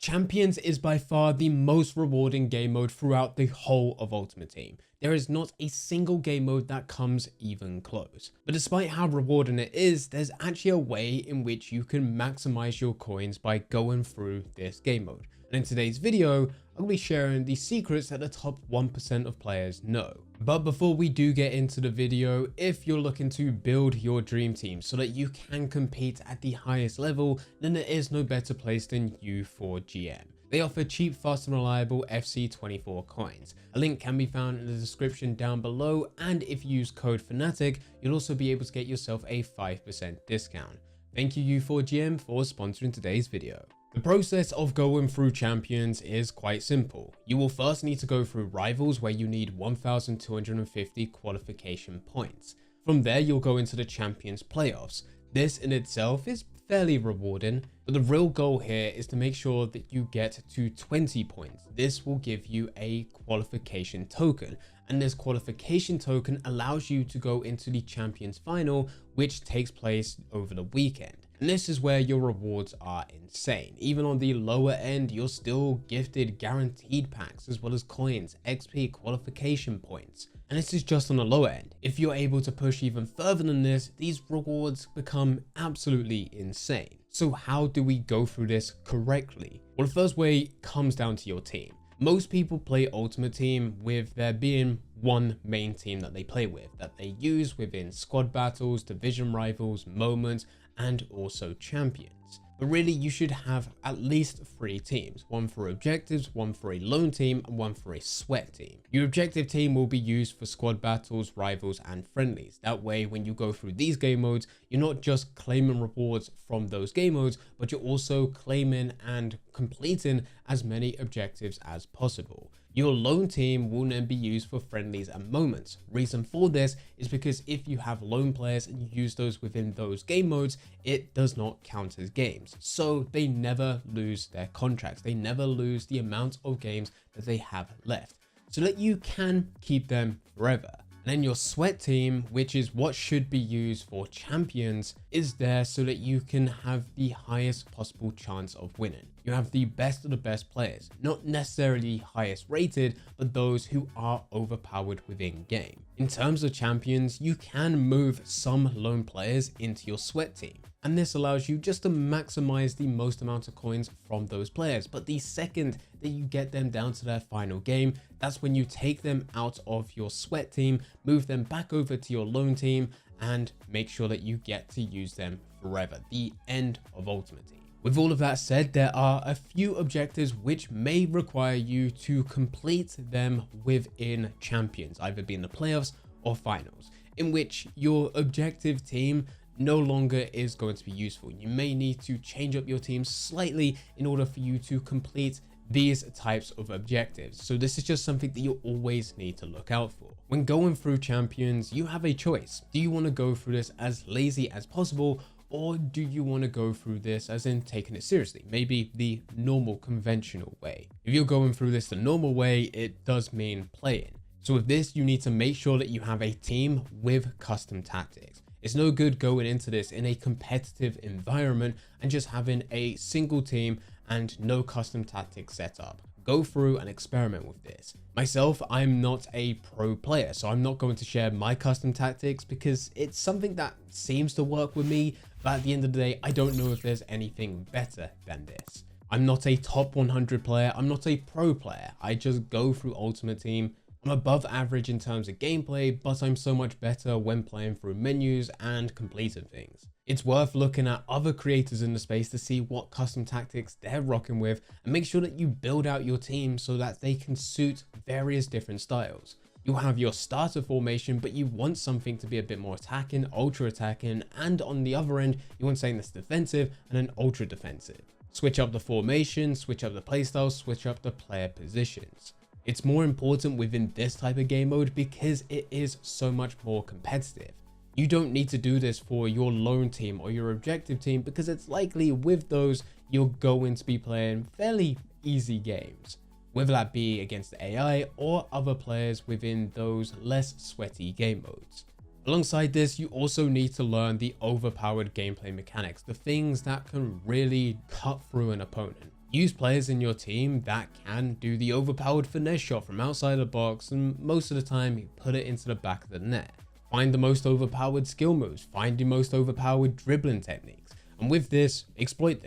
Champions is by far the most rewarding game mode throughout the whole of Ultimate Team. There is not a single game mode that comes even close. But despite how rewarding it is, there's actually a way in which you can maximize your coins by going through this game mode. And in today's video, I'm going to be sharing the secrets that the top 1% of players know. But before we do get into the video, if you're looking to build your dream team so that you can compete at the highest level, then there is no better place than U4GM. They offer cheap, fast and reliable FC24 coins. A link can be found in the description down below, and if you use code Fanatic, you'll also be able to get yourself a 5% discount. Thank you U4GM for sponsoring today's video. The process of going through champions is quite simple. You will first need to go through rivals where you need 1,250 qualification points. From there, you'll go into the champions playoffs. This in itself is fairly rewarding, but the real goal here is to make sure that you get to 20 points. This will give you a qualification token, and this qualification token allows you to go into the champions final, which takes place over the weekend. And this is where your rewards are insane. Even on the lower end, you're still gifted guaranteed packs as well as coins, XP, qualification points. And this is just on the lower end. If you're able to push even further than this, these rewards become absolutely insane. So how do we go through this correctly? Well, the first way comes down to your team. Most people play Ultimate Team with there being one main team that they play with, that they use within squad battles, division rivals, moments, and also champions. But really, you should have at least 3 teams, one for objectives, one for a lone team, and one for a sweat team. Your objective team will be used for squad battles, rivals, and friendlies. That way, when you go through these game modes, you're not just claiming rewards from those game modes, but you're also claiming and completing as many objectives as possible. Your lone team will then be used for friendlies and moments. Reason for this is because if you have lone players and you use those within those game modes, it does not count as games. So they never lose their contracts. They never lose the amount of games that they have left, so that you can keep them forever. And then your sweat team, which is what should be used for champions, is there so that you can have the highest possible chance of winning. You have the best of the best players, not necessarily highest rated, but those who are overpowered within game. In terms of champions, you can move some lone players into your sweat team, and this allows you just to maximize the most amount of coins from those players. But the second that you get them down to their final game, that's when you take them out of your sweat team, move them back over to your lone team, and make sure that you get to use them forever. The end of Ultimate Team. With all of that said, there are a few objectives which may require you to complete them within champions, either being the playoffs or finals, in which your objective team no longer is going to be useful. You may need to change up your team slightly in order for you to complete these types of objectives. So this is just something that you always need to look out for. When going through champions, you have a choice. Do you want to go through this as lazy as possible, or do you want to go through this as in taking it seriously? Maybe the normal conventional way. If you're going through this the normal way, it does mean playing. So with this, you need to make sure that you have a team with custom tactics. It's no good going into this in a competitive environment and just having a single team and no custom tactics set up. Go through and experiment with this. Myself, I'm not a pro player, so I'm not going to share my custom tactics because it's something that seems to work with me, but at the end of the day, I don't know if there's anything better than this. I'm not a top 100 player, I'm not a pro player. I just go through Ultimate Team. I'm above average in terms of gameplay, but I'm so much better when playing through menus and completing things. It's worth looking at other creators in the space to see what custom tactics they're rocking with, and make sure that you build out your team so that they can suit various different styles. You'll have your starter formation, but you want something to be a bit more attacking, ultra attacking, and on the other end, you want something that's defensive and then ultra defensive. Switch up the formation, switch up the playstyle, switch up the player positions. It's more important within this type of game mode because it is so much more competitive. You don't need to do this for your lone team or your objective team because it's likely with those you're going to be playing fairly easy games, whether that be against the AI or other players within those less sweaty game modes. Alongside this, you also need to learn the overpowered gameplay mechanics, the things that can really cut through an opponent. Use players in your team that can do the overpowered finesse shot from outside the box, and most of the time you put it into the back of the net. Find the most overpowered skill moves, find the most overpowered dribbling techniques, and with this, exploit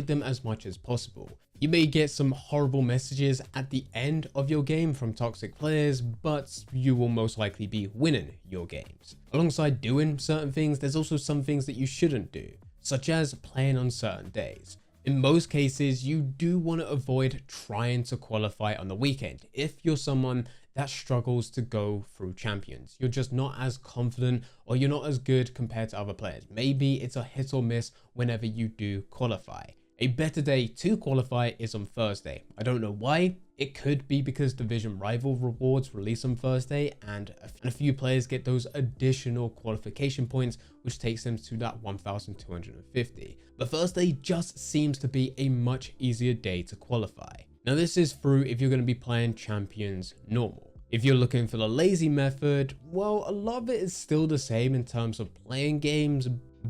them as much as possible. You may get some horrible messages at the end of your game from toxic players, but you will most likely be winning your games. Alongside doing certain things, there's also some things that you shouldn't do, such as playing on certain days. In most cases, you do want to avoid trying to qualify on the weekend if you're someone that struggles to go through champions. You're just not as confident, or you're not as good compared to other players. Maybe it's a hit or miss whenever you do qualify. A better day to qualify is on Thursday. I don't know why. It could be because division rival rewards release on Thursday, and a few players get those additional qualification points, which takes them to that 1,250. But Thursday just seems to be a much easier day to qualify. Now this is true if you're going to be playing champions normal. If you're looking for the lazy method, well, a lot of it is still the same in terms of playing games,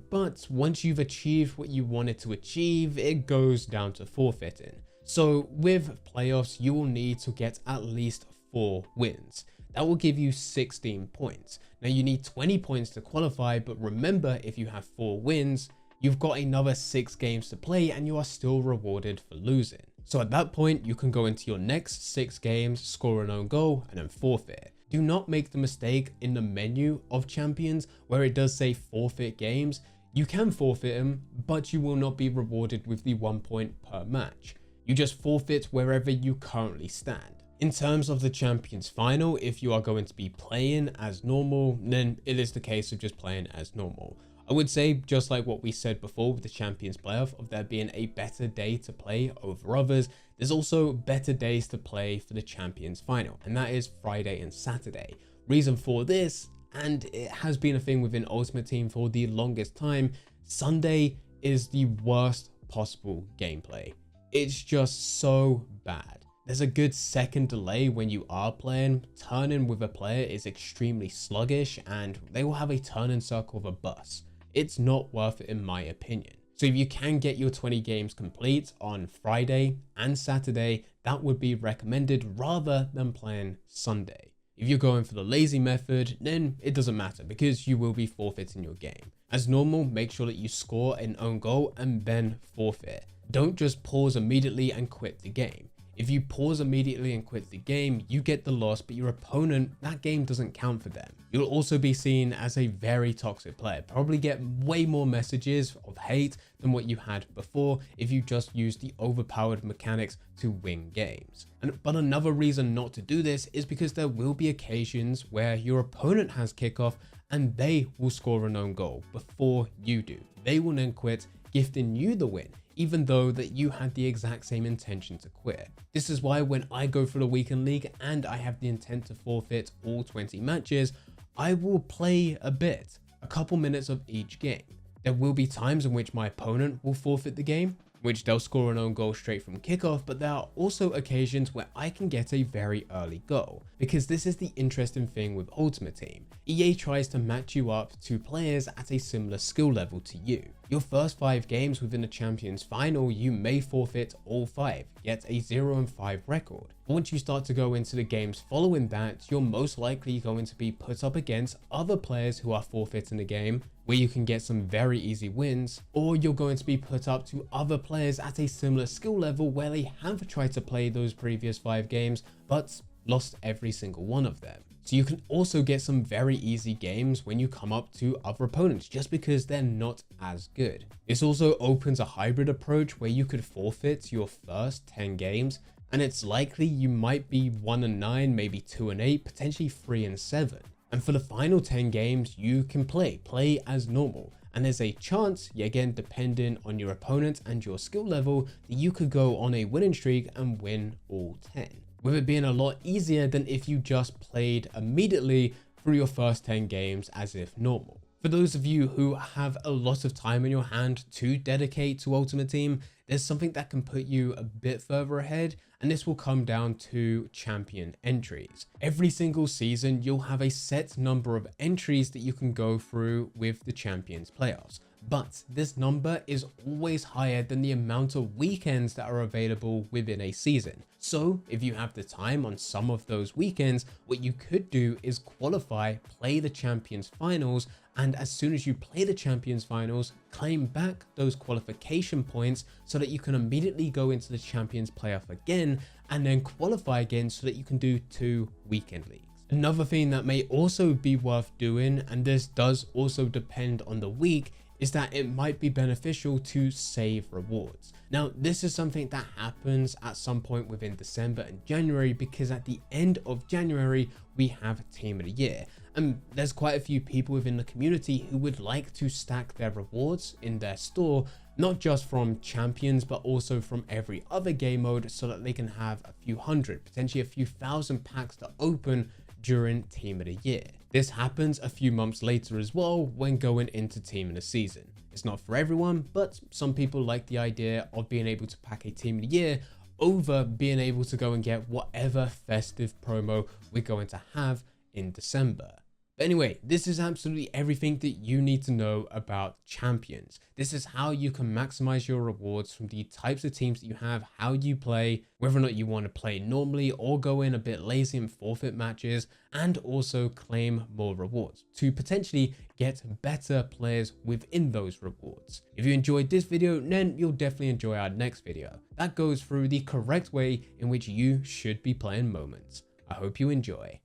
but once you've achieved what you wanted to achieve, it goes down to forfeiting. So with playoffs, you will need to get at least 4 wins. That will give you 16 points. Now you need 20 points to qualify, but remember, if you have 4 wins, you've got another 6 games to play and you are still rewarded for losing. So at that point, you can go into your next 6 games, score an own goal, and then forfeit. Do not make the mistake in the menu of champions where it does say forfeit games. You can forfeit them, but you will not be rewarded with the 1 point per match. You just forfeit wherever you currently stand. In terms of the Champions Final, if you are going to be playing as normal, then it is the case of just playing as normal. I would say, just like what we said before with the Champions Playoff, of there being a better day to play over others, there's also better days to play for the Champions Final, and that is Friday and Saturday. Reason for this, and it has been a thing within Ultimate Team for the longest time, Sunday is the worst possible gameplay. It's just so bad. There's a good second delay when you are playing. Turning with a player is extremely sluggish, and they will have a turning circle of a bus. It's not worth it in my opinion. So if you can get your 20 games complete on Friday and Saturday, that would be recommended rather than playing Sunday. If you're going for the lazy method, then it doesn't matter because you will be forfeiting your game. As normal, make sure that you score an own goal and then forfeit. Don't just pause immediately and quit the game. If you pause immediately and quit the game, you get the loss, but your opponent, that game doesn't count for them. You'll also be seen as a very toxic player, probably get way more messages of hate than what you had before if you just used the overpowered mechanics to win games. But another reason not to do this is because there will be occasions where your opponent has kickoff and they will score an own goal before you do. They will then quit, gifting you the win, even though that you had the exact same intention to quit. This is why when I go for the weekend league and I have the intent to forfeit all 20 matches, I will play a bit, a couple minutes of each game. There will be times in which my opponent will forfeit the game, which they'll score an own goal straight from kickoff, but there are also occasions where I can get a very early goal, because this is the interesting thing with Ultimate Team. EA tries to match you up to players at a similar skill level to you. Your first 5 games within the Champions Final, you may forfeit all 5, get a 0-5 record. But once you start to go into the games following that, you're most likely going to be put up against other players who are forfeiting the game, where you can get some very easy wins, or you're going to be put up to other players at a similar skill level where they have tried to play those previous 5 games, but lost every single one of them. So you can also get some very easy games when you come up to other opponents just because they're not as good. This also opens a hybrid approach where you could forfeit your first 10 games, and it's likely you might be 1-9, maybe 2-8, potentially 3-7. And for the final 10 games, you can play as normal. And there's a chance, yet again, depending on your opponent and your skill level, that you could go on a winning streak and win all 10. With it being a lot easier than if you just played immediately through your first 10 games as if normal. For those of you who have a lot of time in your hand to dedicate to Ultimate Team, there's something that can put you a bit further ahead, and this will come down to champion entries. Every single season, you'll have a set number of entries that you can go through with the Champions Playoffs. But this number is always higher than the amount of weekends that are available within a season. So if you have the time on some of those weekends, what you could do is qualify, play the Champions Finals, and as soon as you play the Champions Finals, claim back those qualification points so that you can immediately go into the Champions Playoff again and then qualify again so that you can do 2 weekend leagues. Another thing that may also be worth doing, and this does also depend on the week, is that it might be beneficial to save rewards. Now, this is something that happens at some point within December and January, because at the end of January, we have Team of the Year. And there's quite a few people within the community who would like to stack their rewards in their store, not just from champions, but also from every other game mode, so that they can have a few hundred, potentially a few thousand packs to open during Team of the Year. This happens a few months later as well when going into Team of the Season. It's not for everyone, but some people like the idea of being able to pack a Team of the Year over being able to go and get whatever festive promo we're going to have in December. But anyway, this is absolutely everything that you need to know about champions. This is how you can maximize your rewards from the types of teams that you have, how you play, whether or not you want to play normally or go in a bit lazy and forfeit matches, and also claim more rewards to potentially get better players within those rewards. If you enjoyed this video, then you'll definitely enjoy our next video. That goes through the correct way in which you should be playing moments. I hope you enjoy.